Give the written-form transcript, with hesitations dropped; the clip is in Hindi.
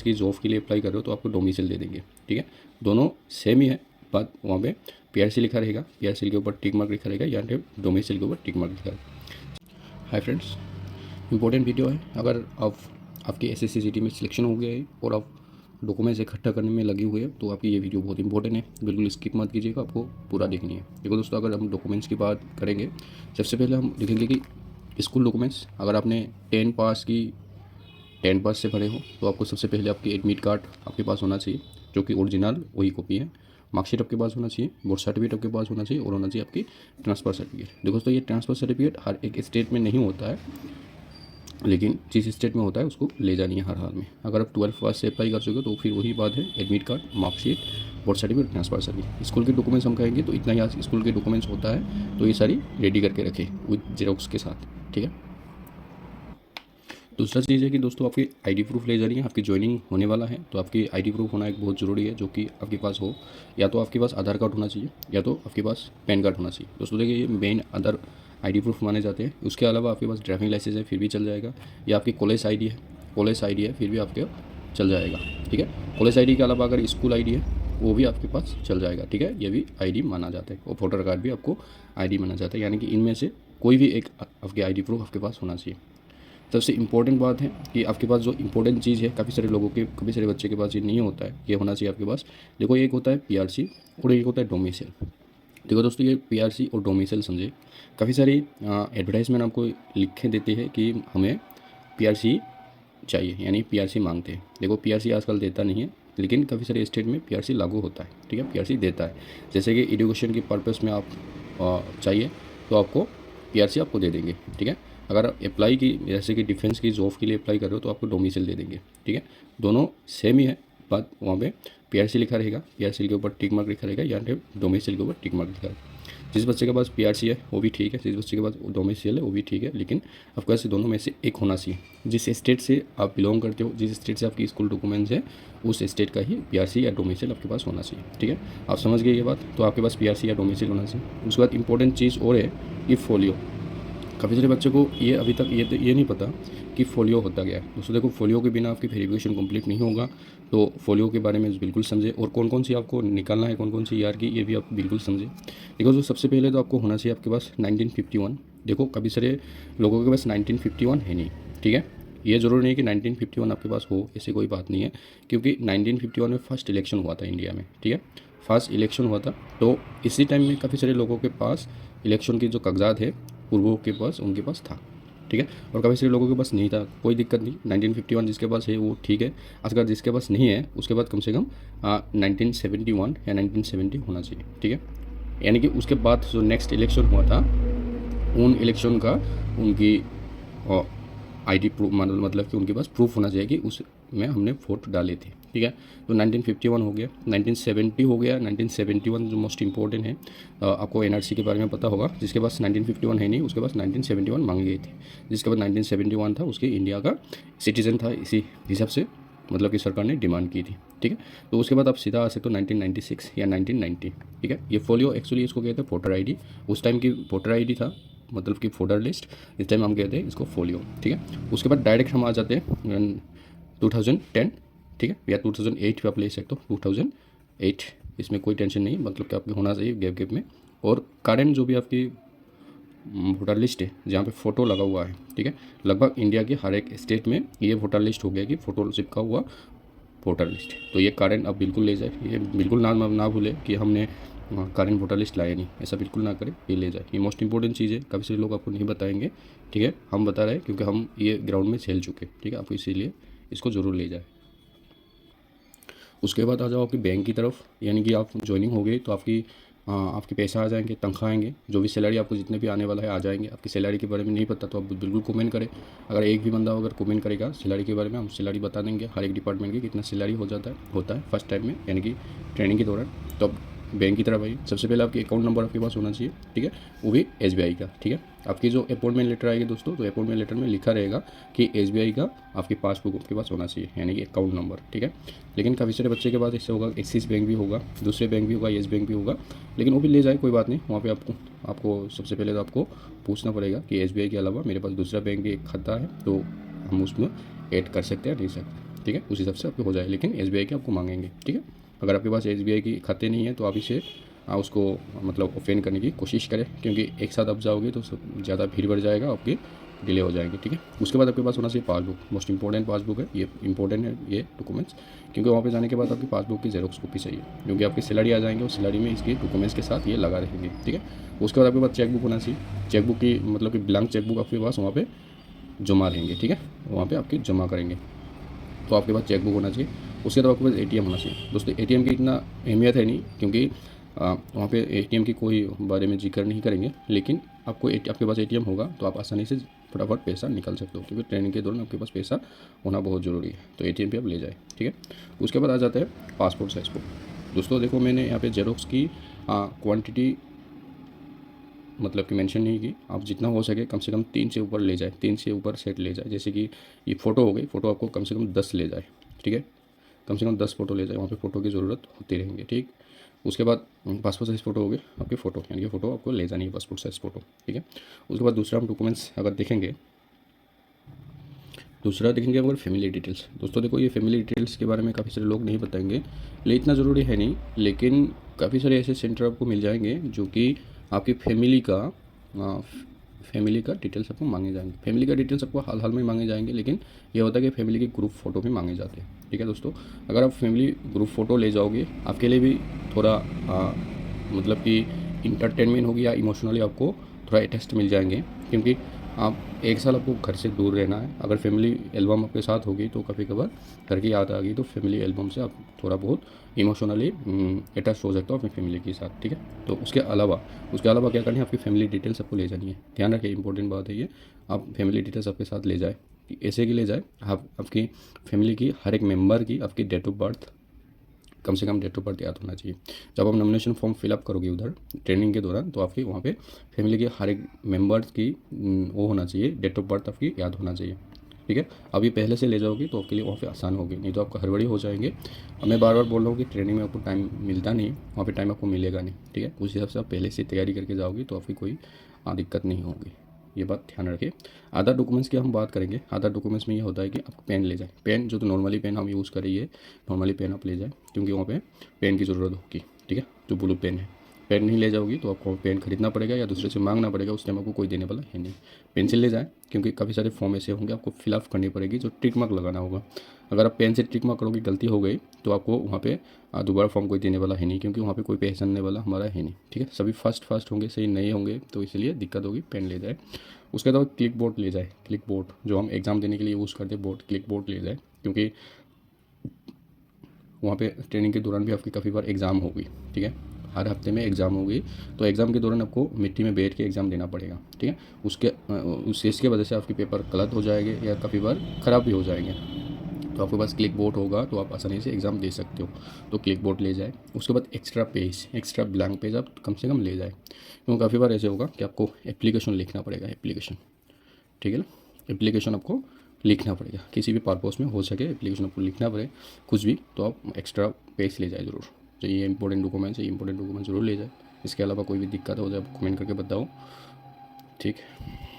की जॉब के लिए अप्लाई कर रहे हो तो आपको डोमिसाइल दे देंगे। ठीक है, दोनों सेम ही है, बात वहाँ पे पीआरसी लिखा रहेगा, पीआरसी के ऊपर टिक मार्क लिखा रहेगा या डोमिसाइल के ऊपर टिक मार्क लिखा रहेगा। हाय फ्रेंड्स, इंपॉर्टेंट वीडियो है। अगर आपकी एसएससी जीडी में सिलेक्शन हो गया है और आप डॉक्यूमेंट्स इकट्ठा करने में लगे हुए हैं तो आपकी ये वीडियो बहुत इंपॉर्टेंट है, बिल्कुल स्किप मत कीजिएगा, आपको पूरा देखनी है। देखो दोस्तों, अगर हम डॉक्यूमेंट्स की बात करेंगे, सबसे पहले हम देखेंगे कि स्कूल डॉक्यूमेंट्स। अगर आपने 10 पास से पढ़े हो तो आपको सबसे पहले आपकी एडमिट कार्ड आपके पास होना चाहिए, जो कि ओरिजिनल वही कॉपी है। मार्कशीट आपके पास होना चाहिए, बोर्ड सर्टिफिकेट आपके पास होना चाहिए और होना चाहिए आपकी ट्रांसफ़र सर्टिफिकेट। देखो दोस्तों, ये ट्रांसफ़र सर्टिफिकेट हर एक स्टेट में नहीं होता है, लेकिन जिस स्टेट में होता है उसको ले जानी है हर हाल में। अगर आप 12 पास से अप्लाई कर सकोगे तो फिर वही बात है, admit card, marksheet, board certificate, transfer certificate. School के डॉक्यूमेंट्स हम कहेंगे तो इतना ही स्कूल के डॉक्यूमेंट्स होता है, तो ये सारी रेडी करके रखें विद जेरोक्स के साथ। ठीक है, दूसरा चीज़ है कि दोस्तों आपकी आईडी प्रूफ ले जानी है। आपकी ज्वाइनिंग होने वाला है तो आपकी आईडी प्रूफ होना एक बहुत ज़रूरी है, जो कि आपके पास हो। या तो आपके पास आधार कार्ड होना चाहिए या तो आपके पास पैन कार्ड होना चाहिए। दोस्तों देखिए, ये मेन अदर आईडी प्रूफ माने जाते हैं। उसके अलावा आपके पास ड्राइविंग लाइसेंस है फिर भी चल जाएगा, या आपकी कॉलेज आईडी है फिर भी आपके चल जाएगा। ठीक है, कॉलेज आईडी के अलावा अगर स्कूल आईडी है वो भी आपके पास चल जाएगा। ठीक है, ये भी आईडी माना जाता है, और वोटर कार्ड भी आपको आईडी माना जाता है। यानी कि इनमें से कोई भी एक आपकी आईडी प्रूफ आपके पास होना चाहिए। सबसे इम्पोर्टेंट बात है कि आपके पास जो इम्पोर्टेंट चीज़ है, काफ़ी सारे बच्चे के पास ये नहीं होता है, ये होना चाहिए आपके पास। देखो, एक होता है पीआरसी और एक होता है डोमिसाइल। देखो दोस्तों, ये पीआरसी और डोमिसाइल समझे, काफ़ी सारी एडवर्टाइजमेंट आपको लिखे देते हैं कि हमें पीआरसी चाहिए, यानी पीआरसी मांगते हैं। देखो, पीआरसी आजकल देता नहीं है, लेकिन काफ़ी सारे स्टेट में पीआरसी लागू होता है। ठीक है, पीआरसी देता है। जैसे कि एजुकेशन के पर्पस में आप चाहिए तो आपको पीआरसी आपको दे देंगे। ठीक है, अगर अप्लाई की जैसे कि डिफेंस की जॉब के लिए अप्लाई कर रहे हो तो आपको डोमिसाइल दे देंगे। ठीक है, दोनों सेम ही है, बात वहाँ पे पीआरसी लिखा रहेगा, पीआरसी के ऊपर टिक मार्क लिखा रहेगा या डोमिसाइल के ऊपर टिक मार्क लिखा रहेगा। जिस बच्चे के पास पीआरसी है वो भी ठीक है, जिस बच्चे के पास डोमिसाइल है वो भी ठीक है, लेकिन आपको ऐसे दोनों में से एक होना चाहिए। जिस स्टेट से आप बिलोंग करते हो, जिस स्टेट से आपकी स्कूल डॉक्यूमेंट्स है, उस स्टेट का ही पीआरसी या डोमिसाइल आपके पास होना चाहिए। ठीक है, आप समझ गए ये बात, तो आपके पास पीआरसी या डोमिसाइल होना चाहिए। उसके बाद इंपॉर्टेंट चीज़ और है कि फोलियो। काफ़ी सारे बच्चों को ये अभी तक ये नहीं पता कि फोलियो होता क्या है। दोस्तों देखो, फोलियो के बिना आपकी वेरिफिकेशन कंप्लीट नहीं होगा, तो फोलियो के बारे में बिल्कुल समझे, और कौन कौन सी आपको निकालना है, कौन कौन सी ईयर की, ये भी आप बिल्कुल समझे। देखो, तो सबसे पहले तो आपको होना चाहिए आपके पास 1951। देखो, काफ़ी सारे लोगों के पास 1951 है नहीं। ठीक है, ये ज़रूरी नहीं है कि 1951 आपके पास हो, ऐसी कोई बात नहीं है, क्योंकि 1951 में फर्स्ट इलेक्शन हुआ था इंडिया में। ठीक है, फर्स्ट इलेक्शन हुआ था, तो इसी टाइम में काफ़ी सारे लोगों के पास इलेक्शन की जो कागजात है पूर्वों के पास, उनके पास था। ठीक है, और काफ़ी सारे लोगों के पास नहीं था, कोई दिक्कत नहीं। 1951 जिसके पास है वो ठीक है, अगर जिसके पास नहीं है उसके बाद कम से कम 1971 या 1970 होना चाहिए। ठीक है, यानी कि उसके बाद जो नेक्स्ट इलेक्शन हुआ था, उन इलेक्शन का उनकी आईडी प्रूफ, मतलब कि उनके पास प्रूफ होना चाहिए कि उस में हमने वोट डाले थे। ठीक है, तो 1951 हो गया, 1970 हो गया। 1971 जो मोस्ट इंपॉर्टेंट है, आपको एनआरसी के बारे में पता होगा। जिसके पास 1951 है नहीं, उसके पास 1971 मांगे गए थे। जिसके पास 1971 था उसके इंडिया का सिटीजन था, इसी हिसाब से मतलब कि सरकार ने डिमांड की थी। ठीक है, तो उसके बाद आप सीधा आ सकते हो 1996 या 1990। ठीक है, ये फोलियो एक्चुअली इसको कहते हैं वोटर आईडी। उस टाइम की वोटर आईडी था, मतलब कि वोटर लिस्ट। इस टाइम हम कहते हैं इसको फोलियो। ठीक है, उसके बाद डायरेक्ट हम आ जाते हैं 2010। ठीक है, या 2008 पे आप ले सकते हो, 2008, इसमें कोई टेंशन नहीं, मतलब कि आपके होना चाहिए गैप में। और करंट जो भी आपकी वोटर लिस्ट है जहाँ पे फ़ोटो लगा हुआ है, ठीक है, लगभग इंडिया के हर एक स्टेट में ये वोटर लिस्ट हो गया कि फ़ोटो चिपका हुआ वोटर लिस्ट। तो ये करंट आप बिल्कुल ले जाए, ये बिल्कुल ना भूले कि हमने करंट वोटर लिस्ट लाया नहीं, ऐसा बिल्कुल ना करें, ये ले जाए। ये मोस्ट इंपॉर्टेंट चीज़ है, काफ़ी सारे लोग आपको नहीं बताएंगे। ठीक है, हम बता रहे हैं क्योंकि हम ये ग्राउंड में झेल चुके। ठीक है, आपको इसीलिए इसको ज़रूर ले जाए। उसके बाद आ जाओ आपकी बैंक की तरफ, यानी कि आप ज्वाइनिंग हो गई तो आपके पैसा आ जाएंगे, तनख्वाह आएंगे, जो भी सैलरी आपको जितने भी आने वाला है आ जाएंगे। आपकी सैलरी के बारे में नहीं पता तो आप बिल्कुल कमेंट करें। अगर एक भी बंदा अगर कमेंट करेगा सैलरी के बारे में, हम सैलरी बता देंगे हर एक डिपार्टमेंट की कितना सैलरी होता है फर्स्ट टाइम में, यानी कि ट्रेनिंग के दौरान। तो आप बैंक की तरफ आइए। सबसे पहले आपके अकाउंट नंबर आपके पास होना चाहिए। ठीक है, वो भी एसबीआई का। ठीक है, आपकी जो अपॉइंटमेंट लेटर आएगी दोस्तों, तो अपॉइंटमेंट लेटर में लिखा रहेगा कि एसबीआई का आपकी पासबुक आपके पास होना चाहिए, यानी कि अकाउंट नंबर। ठीक है, लेकिन काफ़ी सारे बच्चे के पास इससे होगा, एक्सिस बैंक भी होगा, दूसरे बैंक भी होगा, येस बैंक भी होगा, लेकिन वो भी ले जाए, कोई बात नहीं। वहाँ पे आपको सबसे पहले तो आपको पूछना पड़ेगा कि एसबीआई के अलावा मेरे पास दूसरा बैंक भी एक खाता है, तो हम उसमें ऐड कर सकते हैं नहीं सकते। ठीक है, उस हिसाब से आपके हो जाए, लेकिन SBI के आपको मांगेंगे। ठीक है, अगर आपके पास SBI की खाते नहीं है तो आप इसे उसको मतलब ओपन करने की कोशिश करें, क्योंकि एक साथ आप जाओगे तो ज़्यादा भीड़ बढ़ जाएगा, आपके डिले हो जाएंगे। ठीक है, उसके बाद आपके पास होना चाहिए पासबुक। मोस्ट इंपॉर्टेंट पासबुक है, ये इंपॉर्टेंट है ये डॉक्यूमेंट्स, क्योंकि वहाँ पे जाने के बाद आपकी पासबुक की जेरोक्स कॉपी चाहिए, क्योंकि आपके सैलरी आ जाएंगे, उस सैलरी में इसके डॉक्यूमेंट्स के साथ ये लगा रहेंगे। ठीक है, उसके बाद आपके पास चेकबुक होना चाहिए। चेकबुक की मतलब कि ब्लैंक चेकबुक आपके पास वहाँ पे जमा रहेंगे। ठीक है, वहाँ पे आपकी जमा करेंगे, तो आपके पास चेकबुक होना चाहिए। उसके बाद आपके पास ATM होना चाहिए। दोस्तों ATM की इतना अहमियत है नहीं, क्योंकि वहाँ पे ATM की कोई बारे में जिक्र नहीं करेंगे, लेकिन आपके पास ATM होगा तो आप आसानी से फटाफट पैसा निकाल सकते हो, क्योंकि ट्रेनिंग के दौरान आपके पास पैसा होना बहुत ज़रूरी है। तो ATM पे आप ले जाए। ठीक है, उसके बाद आ जाता है पासपोर्ट साइज फोटो। दोस्तों देखो, मैंने यहाँ पे जेरोक्स की क्वांटिटी मतलब कि मेंशन नहीं की। आप जितना हो सके कम से कम 3 से ऊपर ले जाए, 3 से ऊपर सेट ले जाए। जैसे कि ये फ़ोटो हो गई, फ़ोटो आपको कम से कम 10 ले जाए। ठीक है, कम से कम 10 फ़ोटो ले जाए, वहाँ पे फ़ोटो की ज़रूरत होती रहेंगे। ठीक, उसके बाद पासपोर्ट साइज़ फ़ोटो हो गए आपकी फ़ोटो, यानी कि फ़ोटो आपको ले जानी है, पासपोर्ट साइज़ फ़ोटो। ठीक है, उसके बाद दूसरा हम डॉक्यूमेंट्स अगर देखेंगे, दूसरा देखेंगे अगर फैमिली डिटेल्स। दोस्तों देखो, ये फैमिली डिटेल्स के बारे में काफ़ी सारे लोग नहीं बताएंगे, लेकिन इतना ज़रूरी है नहीं, लेकिन काफ़ी सारे ऐसे सेंटर आपको मिल जाएंगे जो कि आपकी फैमिली का डिटेल्स आपको मांगे जाएंगे। फैमिली का डिटेल्स आपको हाल हाल में मांगे जाएंगे, लेकिन ये होता है कि फैमिली के ग्रुप फ़ोटो भी मांगे जाते हैं। ठीक है दोस्तों, अगर आप फैमिली ग्रुप फ़ोटो ले जाओगे, आपके लिए भी थोड़ा मतलब कि इंटरटेनमेंट होगी, या इमोशनली आपको थोड़ा अटैच्ड मिल जाएंगे, क्योंकि आप एक साल आपको घर से दूर रहना है। अगर फैमिली एल्बम आपके साथ होगी तो कभी कभार घर की याद आ गई तो फैमिली एल्बम से आप थोड़ा बहुत इमोशनली अटैच हो सकते हो अपनी फैमिली के साथ। ठीक है, तो उसके अलावा क्या करनी है, आपकी फैमिली डिटेल्स आपको ले जानी है। ध्यान रखिए, इंपॉर्टेंट बात है ये, आप फैमिली डिटेल्स आपके साथ ले जाए। ऐसे कि ले जाए आप आपकी फैमिली की हर एक मेम्बर की आपकी डेट ऑफ बर्थ, कम से कम डेट ऑफ बर्थ याद होना चाहिए। जब आप नॉमिनेशन फॉर्म फिलअप करोगे उधर ट्रेनिंग के दौरान, तो आपकी वहाँ पे फैमिली के हर एक मेंबर्स की वो होना चाहिए, डेट ऑफ बर्थ आपकी याद होना चाहिए। ठीक है, अभी पहले से ले जाओगे तो आपके लिए वहाँ पे आसान होगी, नहीं तो आपको हड़बड़ी हो जाएंगे। अब मैं बार बार बोल रहा हूँ कि ट्रेनिंग में आपको टाइम मिलता नहीं, वहाँ पे टाइम आपको मिलेगा नहीं। ठीक है, उस हिसाब से आप पहले से तैयारी करके जाओगे तो आपकी कोई दिक्कत नहीं होगी, ये बात ध्यान रखें। अदर डॉक्यूमेंट्स की हम बात करेंगे। अदर डॉक्यूमेंट्स में ये होता है कि आपको पेन ले जाए। पेन जो तो नॉर्मली पेन हम यूज़ करेंगे, नॉर्मली पेन आप ले जाए, क्योंकि वहाँ पे पेन की ज़रूरत होगी। ठीक है, जो ब्लू पेन है, पेन नहीं ले जाओगी तो आपको पेन खरीदना पड़ेगा या दूसरे से मांगना पड़ेगा, उस टाइम आपको कोई देने वाला है नहीं। पेंसिल ले जाए, क्योंकि काफ़ी सारे फॉर्म ऐसे होंगे आपको फिलअप करनी पड़ेगी जो टिक मार्क लगाना होगा। अगर आप पेन से टिक मार्क करोगे, गलती हो गई तो आपको वहाँ पे दोबारा फॉर्म कोई देने वाला है नहीं, क्योंकि वहाँ पे कोई पहचानने वाला हमारा है नहीं। ठीक है, सभी फर्स्ट होंगे, सही नहीं होंगे, तो इसलिए दिक्कत होगी। पेन ले जाए। उसके बाद क्लिक बोर्ड ले जाए। क्लिक बोर्ड जो हम एग्ज़ाम देने के लिए यूज़ करते हैं बोर्ड, क्लिक बोर्ड ले जाए, क्योंकि वहाँ पे ट्रेनिंग के दौरान भी आपकी काफ़ी बार एग्ज़ाम होगी। ठीक है, हर हफ्ते में एग्ज़ाम होगी, तो एग्ज़ाम के दौरान आपको मिट्टी में बैठ के एग्ज़ाम देना पड़ेगा। ठीक है, उसके वजह से आपके पेपर गलत हो जाएंगे या काफ़ी बार ख़राब भी हो जाएंगे। तो आपके पास क्लिक बोर्ड होगा तो आप आसानी से एग्ज़ाम दे सकते हो, तो क्लिक बोर्ड ले जाए। उसके बाद एक्स्ट्रा ब्लैंक पेज आप कम से कम ले जाए, क्योंकि काफ़ी बार ऐसे होगा कि आपको एप्लीकेशन लिखना पड़ेगा, एप्लीकेशन। ठीक है ना, एप्लीकेशन आपको लिखना पड़ेगा, किसी भी पर्पस में हो सके एप्लीकेशन आपको लिखना पड़े कुछ भी, तो आप एक्स्ट्रा पेज ले जाए ज़रूर। तो ये इंपॉर्टेंट डॉक्यूमेंट्स है, इंपॉर्टेंट डॉक्यूमेंट ज़रूर ले जाए। इसके अलावा कोई भी दिक्कत हो जाए आप कमेंट करके बताओ। ठीक है।